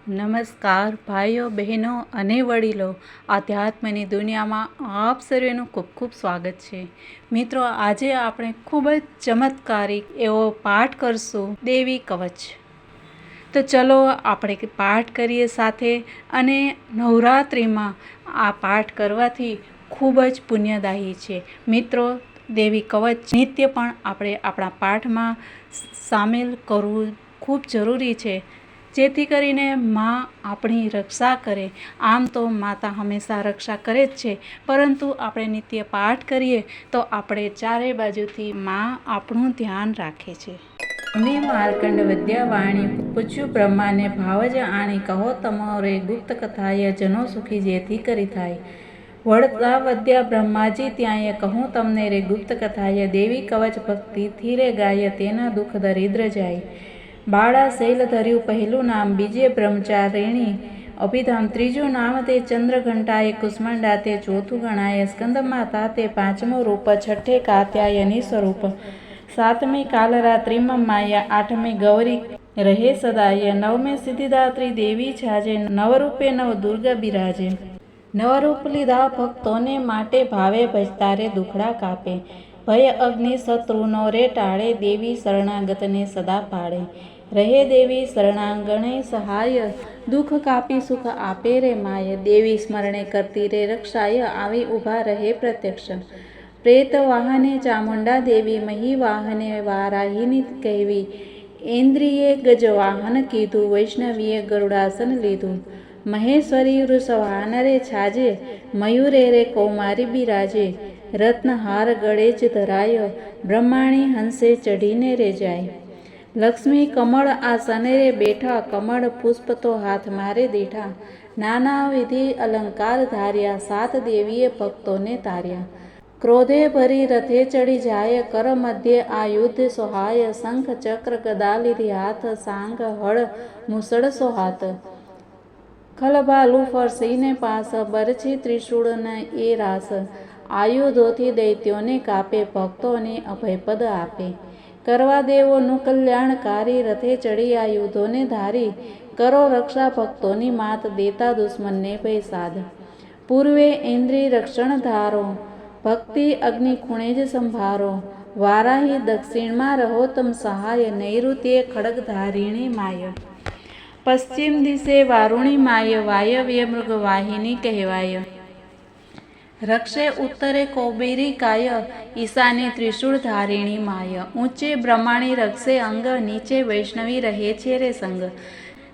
નમસ્કાર ભાઈઓ બહેનો અને વડીલો, આધ્યાત્મની દુનિયામાં આપ સર્વેનું ખૂબ ખૂબ સ્વાગત છે. મિત્રો, આજે આપણે ખૂબ જ ચમત્કારિક એવો પાઠ કરશું, દેવી કવચ. તો ચલો આપણે પાઠ કરીએ સાથે. અને નવરાત્રિમાં આ પાઠ કરવાથી ખૂબ જ પુણ્યદાયી છે. મિત્રો, દેવી કવચ નિત્ય પણ આપણે આપણા પાઠમાં સામેલ કરવું ખૂબ જરૂરી છે, જેથી કરીને માં આપણી રક્ષા કરે. આમ તો માતા હંમેશા રક્ષા કરે જ છે, પરંતુ આપણે નિત્ય પાઠ કરીએ તો આપણે ચારે બાજુથી માં આપણું ધ્યાન રાખે છે. ને માર્કંડ વિદ્યાવાણી પૂછ્યું બ્રહ્માને ભાવજ આણી કહો તમારે ગુપ્ત કથાય જનો સુખી જેથી કરી થાય. વળતા વદ્યા બ્રહ્માજી ત્યાંય કહું તમને રે ગુપ્ત કથાય દેવી કવચ ભક્તિથી રે ગાય તેના દુઃખ દરિદ્ર જાય. બાળા શૈલ ધર્યું પહેલું નામ, બીજે બ્રહ્મચારિણી અભિધામ, ત્રીજું નામ તે ચંદ્રઘંટાએ કુષ્માંડા, તે ચોથું ગણાય સ્કંદ માતા, તે પાંચમું રૂપ, છઠ્ઠે કાત્યાયની સ્વરૂપ, સાતમી કાલરાત્રિમાં માયા, આઠમી ગૌરી રહે સદાય, નવમે સિદ્ધિદાત્રી દેવી છાજે, નવરૂપે નવ દુર્ગા બિરાજે. નવરૂપ લીધા ભક્તોને માટે ભાવે ભજતારે દુખડા કાપે. ભય અગ્નિ શત્રુનો રે ટાળે, દેવી શરણાગતને સદા પાડે. રહે દેવી શરણાંગણે સહાય, દુઃખ કાપી સુખ આપે રે માય. દેવી સ્મરણે કરતી રે રક્ષાય, આવી ઊભા રહે પ્રત્યક્ષ. પ્રેત વાહને ચામુંડા દેવી, મહી વાહને વારાહીની કહેવી. ઇન્દ્રિયે ગજવાહન કીધું, વૈષ્ણવીએ ગરુડાસન લીધું. મહેશ્વરી વૃષવાહન રે છાજે, મયુરે રે કૌમારી બિરાજે. રત્નહાર ગળે જ ધરાય, બ્રહ્માણી હંસે ચઢીને રે જાય. લક્ષ્મી કમળ આસને રે બેઠા, કમળ પુષ્પ તો હાથ મારે દેઠા. નાના વિધિ અલંકાર ધાર્યા, સાત દેવીએ ભક્તોને તાર્યા. ક્રોધે ભરી રથે ચડી જાય, કર મધ્યે આ યુદ્ધ સોહાય. શંખ ચક્ર ગદા લીધી હાથ, સાંગ હળ મુસળ સોહાત. ખલભાલુ ફરસીને પાસ, બરછી ત્રિશૂળને એ રાસ. આયુધોથી દૈત્યોને કાપે, ભક્તોને અભયપદ આપે. કરવા દેવોનું કલ્યાણકારી, રથે ચડી આયુધોને ધારી. કરો રક્ષા ભક્તોની માત, દેતા દુશ્મનને ભય સાધ. પૂર્વે ઇન્દ્રિય રક્ષણ ધારો, ભક્તિ અગ્નિ ખૂણે જ સંભારો. વારાહી દક્ષિણમાં રહો તમ સહાય, નૈઋત્યે ખડગ ધારિણી માય. પશ્ચિમ દિશે વારુણી માય, વાયવ્ય મૃગવાહિની કહેવાય. રક્ષે ઉત્તરે કૌબેરી કાય, ઈશાને ત્રિશૂળ ધારિણી માય. ઊંચે બ્રહ્માણી રક્ષે અંગ, નીચે વૈષ્ણવી રહે છે રે સંગ.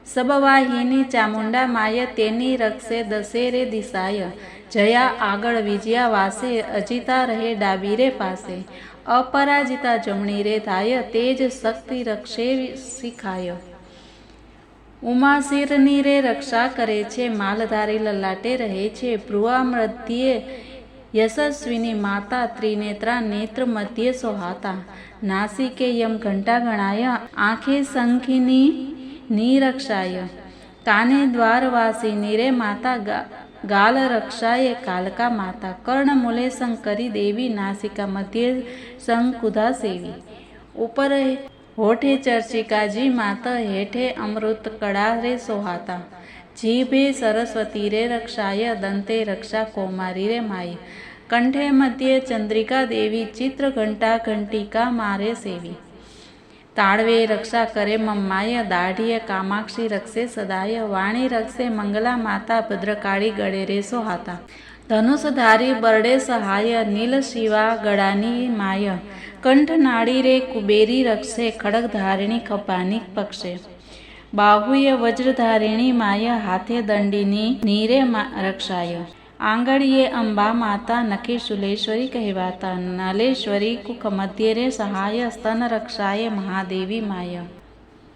સબવાહિની ચામુંડા માય, તેની રક્ષે દસે રે દિશાય. જયા આગળ વિજયા વાસે, અજિતા રહે ડાબી રે પાસે. અપરાજિતા જમણી રે થાય, તેજ શક્તિ રક્ષે શીખાય. ઉમા શિરની રે રક્ષા કરે છે, માલધારી લલાટે રહે છે. ભ્રુવા મધ્યે યશસ્વીની માતા, ત્રિનેત્રા નેત્ર મધ્યે સોહાતા. નાસિકે યમ ઘંટા ગણાય, આંખે શંખિની ની રક્ષાય. કાને દ્વારવાસીની રે માતા, ગાલ રક્ષાએ કાલકા માતા. કર્ણમૂલે શંકરી દેવી, નાસિકા મધ્યે શંકુધા સેવી. ઉપર હોઠે ચર્ચિકાજી માત, હેઠે અમૃત કળા રે સોહાતા. જીભે સરસ્વતી રે રક્ષાય, દંતે રક્ષા કૌમારી રે માય. કંઠે મધ્યે ચંદ્રિકા દેવી, ચિત્ર ઘંટા ઘંટિકા મારે સેવી. તાળવે રક્ષા કરે મમ્માય, દાઢીએ કામાક્ષી રક્ષે સદાય. વાણી રક્ષે મંગલા માતા, ભદ્રકાળી ગળે રે સોહાતા. ધનુષધારી બરડે સહાય, નીલ શિવા ગળાની માય. કંઠ નાડી રે કુબેરી રક્ષે, ખડગ ધારિણી ખભાની પક્ષે. બાહુએ વજ્રધારિણી માય, હાથે દંડીની નીરે રક્ષાય. આંગળીએ અંબા માતા, નખે શુલેશ્વરી કહેવાતા. નલેશ્વરી કુખ મધ્ય રે સહાય, સ્તન રક્ષાએ મહાદેવી માય.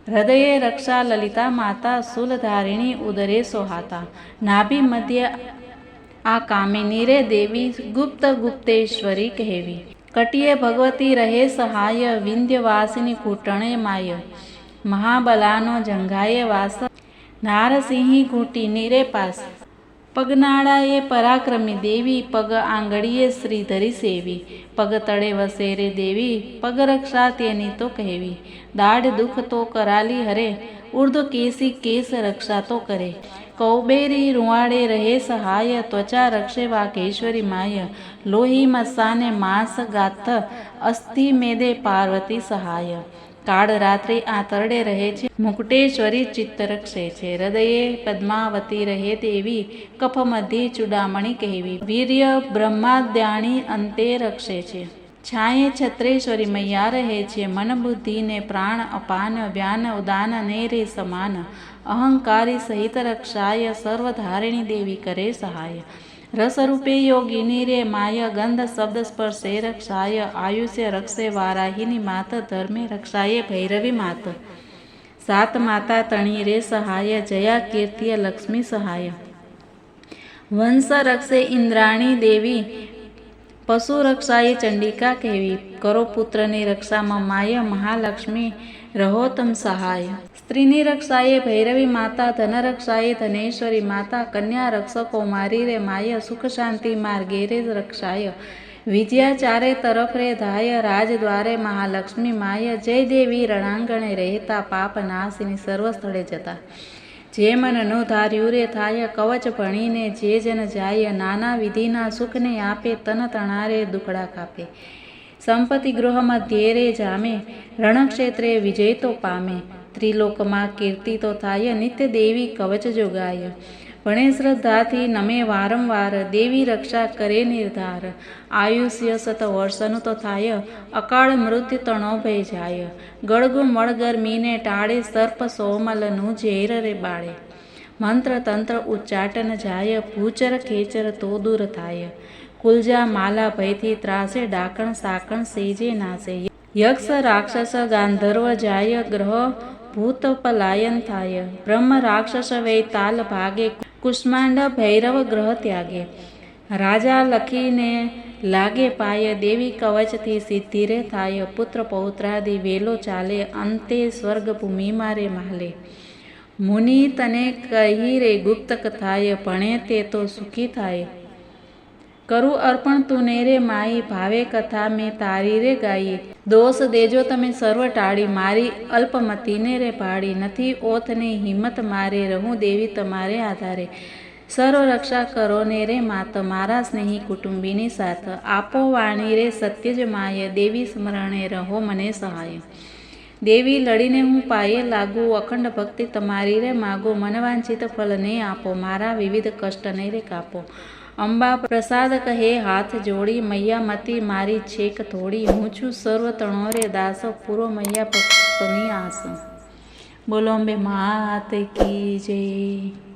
હૃદયે રક્ષા લલિતા માતા, શૂલધારિણી ઉદરે સોહાતા. નાભી મધ્ય આ કામિની રે દેવી, ગુપ્ત ગુપ્તેશ્વરી કહેવી. કટિયે ભગવતી રહે સહાય, વિંધ્યવાસિની ઘૂંટણે માય. મહાબલાનો જંઘાએ વાસ, નારસિંહી ઘૂંટીની રે પાસ. પગનાળાએ પરાક્રમી દેવી, પગ આંગળીએ શ્રીધરી સેવી. પગ તળે વસે રે દેવી, પગ રક્ષા તેની તો કહેવી. દાઢ દુઃખ તો કરાલી હરે, ઉર્ધ કેસી કેસ રક્ષા તો કરે, કૌબેરી રૂવાડે રહે સહાય, ત્વચા રક્ષે વાઘેશ્વરી માય, લોહી મસાને માંસ ગાથ, અસ્થિ મેદે પાર્વતી સહાય. કાળ રાત્રિ આંતરડે રહે છે, મુકુટેશ્વરી ચિત્ત રક્ષે છે, હૃદયે પદ્માવતી રહે દેવી, કફ મધ્યે ચૂડામણી કહેવી, વીર્ય બ્રહ્માદ્યાણી અંતે રક્ષે છે. છાયે છત્રેશ્વરી મૈયા રહે છે, મન બુદ્ધિ ને પ્રાણ અપાન, વ્યાન ઉદાન ને રે સમાન, અહંકારી સહિત રક્ષાય, સર્વધારિણી દેવી કરે સહાય. રસરૂપે યોગિની રે માય, ગંધ શબ્દ સ્પર્શે રક્ષાય, આયુષ્ય રક્ષે વારાહિની માત, ધર્મે રક્ષાય ભૈરવી માત. સાત માતા તણી રે સહાય, જયા કીર્તિય લક્ષ્મી સહાય. વંશ રક્ષે ઇન્દ્રાણી દેવી, પશુ રક્ષાએ ચંડિકા કહેવી, કરો પુત્રની રક્ષામાં માય, મહાલક્ષ્મી રહો તમ સહાય. સ્ત્રીની રક્ષાએ ભૈરવી માતા, ધન રક્ષાએ ધનેશ્વરી માતા, કન્યા રક્ષ કૌમારી રે માય, સુખ શાંતિ માર્ગે રે રક્ષાય, વિજયા ચારે તરફ રે ધાય, રાજદ્વારે મહાલક્ષ્મી માય, જય દેવી રણાંગણે રહેતા, પાપ નાશિની સર્વ સ્થળે જતા. જે મન નો ધાર્યું રે થાય, કવચ ભણીને જે જન જાય, નાના વિધિના સુખને આપે, તન તણારે દુખડા કાપે. સંપત્તિ ગૃહ મધ્યે રે જામે, રણક્ષેત્રે વિજય તો પામે, ત્રિલોકમાં કીર્તિ તો થાય, નિત્ય દેવી કવચ જોગાય. ભણે શ્રદ્ધાથી નમે વારંવાર, દેવી રક્ષા કરે નિર્ધાર, આયુષ્ય સત વર્ષનું તો થાય, અકાળ મૃત્યુ તણો ભય જાય, ગળગુ મળ ગરમીને ટાળે, સર્પ સોમલનું ઝેર રે બાળે, મંત્ર તંત્ર ઉચ્ચાટન જાય, ભૂચર ખેચર તો દૂર થાય, કુલજા માલા ભયથી ત્રાસે, ડાકણ સાકણ સેજે નાસે, યક્ષ રાક્ષસ ગાંધર્વ જાય, ગ્રહ ભૂત પલાયન થાય, બ્રહ્મ રાક્ષસ વૈતાલ ભાગે, કુષ્માંડ ભૈરવ ગ્રહ ત્યાગે, રાજા લખીને લાગે પાય, દેવી કવચથી સિદ્ધિ રે થાય, પુત્ર પૌત્રાદિ વેલો ચાલે, અંતે સ્વર્ગ ભૂમિ મારે માલે. મુનિ તને કહી રે ગુપ્ત કથાય, ભણે તે તો સુખી થાય, કરું અર્પણ તુને રે માઈ, ભાવે કથા મેં તારી રે ગાઈ, દોષ દેજો તમે સર્વ ટાળી, મારી અલ્પમતીને રે ભાળી, નથી ઓથને હિંમત મારે, રહું દેવી તમારે આધારે, સર્વ રક્ષા કરો ને રે માત, મારા સ્નેહી કુટુંબીની સાથ, આપો વાણી રે સત્ય જ માય, દેવી સ્મરણે રહો મને સહાય. દેવી લડીને હું પાયે લાગુ, અખંડ ભક્તિ તમારી રે માગો, મનવાંછિત ફળ ને આપો, મારા વિવિધ કષ્ટ ને રે કાપો. અંબા પ્રસાદ કહે હાથ જોડી, મૈયા મતી મારી છેક થોડી, હું છું સર્વ તણો રે દાસ, પૂરો મૈયા ભક્તની આસ. બોલો અંબે માત કી જય.